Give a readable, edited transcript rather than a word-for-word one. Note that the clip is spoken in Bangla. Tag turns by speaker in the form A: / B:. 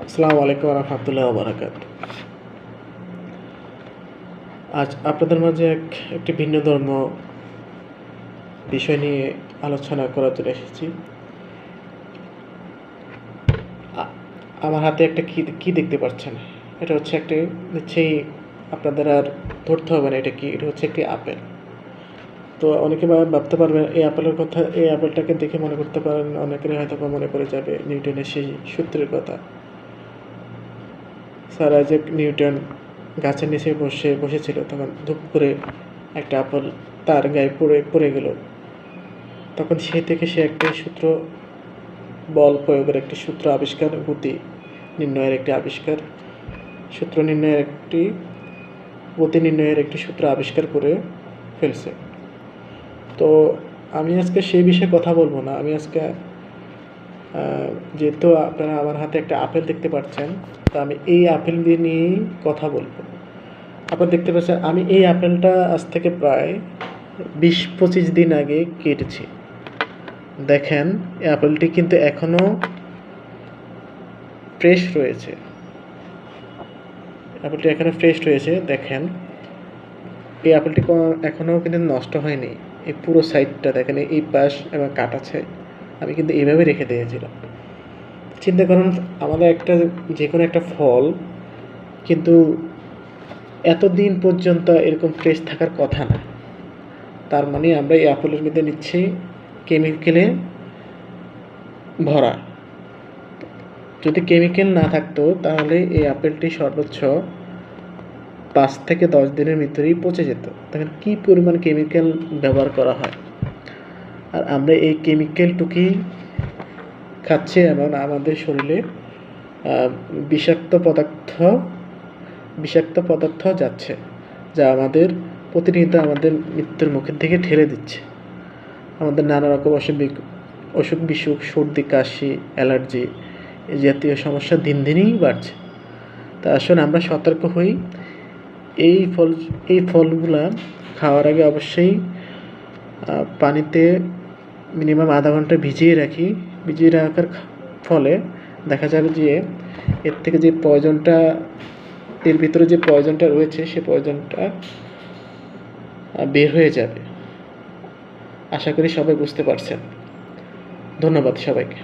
A: আসসালামু আলাইকুম রহমতুল্লাহ বারাকাত। আজ আপনাদের মাঝে একটি ভিন্ন ধর্ম বিষয় নিয়ে আলোচনা করার জন্য এসেছি। আমার হাতে একটা কি দেখতে পাচ্ছেন, এটা হচ্ছে একটি নিশ্চয়ই আপনাদের আর ধরতে হবে না এটা কি, এটা হচ্ছে একটি আপেল। তো অনেকে ভাবতে পারবেন এই আপেলের কথা, এই আপেলটাকে দেখে মনে করতে পারেন, অনেকেরই হয়তো মনে পড়ে যাবে নিউটনের সেই সূত্রের কথা। স্যার আইজ্যাক নিউটন গাছের নিচে বসেছিল, তখন ধূপ করে একটা আপেল তার গায়ে পড়ে গেল। তখন থেকে সে একটি সূত্র, বল প্রয়োগের একটি সূত্র আবিষ্কার, গতি নির্ণয়ের একটি আবিষ্কার, গতি নির্ণয়ের একটি সূত্র আবিষ্কার করে ফেলছে। তো আমি আজকে সেই বিষয়ে কথা বলবো না। আমি আজকে যেহেতু আপনারা আমার হাতে একটা আপেল দেখতে পাচ্ছেন, তো আমি এই আপেল নিয়েই কথা বলবো। আপনারা দেখতে পাচ্ছেন আমি এই আপেলটা আজ থেকে প্রায় 20-25 দিন আগে কেটেছি। দেখেন এই আপেলটি কিন্তু এখনও ফ্রেশ রয়েছে। আপেলটি এখনও ফ্রেশ রয়েছে। দেখেন এই আপেলটি এখনও কিন্তু নষ্ট হয়নি। এই পুরো সাইডটা দেখেন, এই পাশ এবং কাটা আছে, আমি কিন্তু এইভাবে রেখে দিয়েছিলাম। চিন্তা করুন, আমাদের যে কোনো একটা ফল কিন্তু এতদিন পর্যন্ত এরকম ফ্রেশ থাকার কথা না। তার মানে আমরা এই আপেলের মধ্যে নিচ্ছি কেমিক্যালে ভরা। যদি কেমিক্যাল না থাকতো তাহলে এই আপেলটি সর্বোচ্চ 5 থেকে 10 দিনের ভিতরেই পচে যেত। তখন কী পরিমাণ কেমিক্যাল ব্যবহার করা হয়, আর আমরা এই কেমিক্যালটুকুই খাচ্ছি এবং আমাদের শরীরে বিষাক্ত পদার্থ যাচ্ছে, যা আমাদের প্রতিনিয়ত আমাদের মৃত্যুর মুখের দিকে ঠেলে দিচ্ছে। আমাদের নানা রকম অসুখ বিসুখ, সর্দি কাশি, অ্যালার্জি এই জাতীয় সমস্যা দিন দিনই বাড়ছে। তা আসলে আমরা সতর্ক হই। এই ফলগুলা খাওয়ার আগে অবশ্যই পানিতে মিনিমাম আধা ঘন্টা ভিজিয়ে রাখার ফলে দেখা যাবে যে এর থেকে যে পয়জনটা, এর ভিতরে যে পয়জনটা রয়েছে সে পয়জনটা বের হয়ে যাবে। আশা করি সবাই বুঝতে পারছেন। ধন্যবাদ সবাইকে।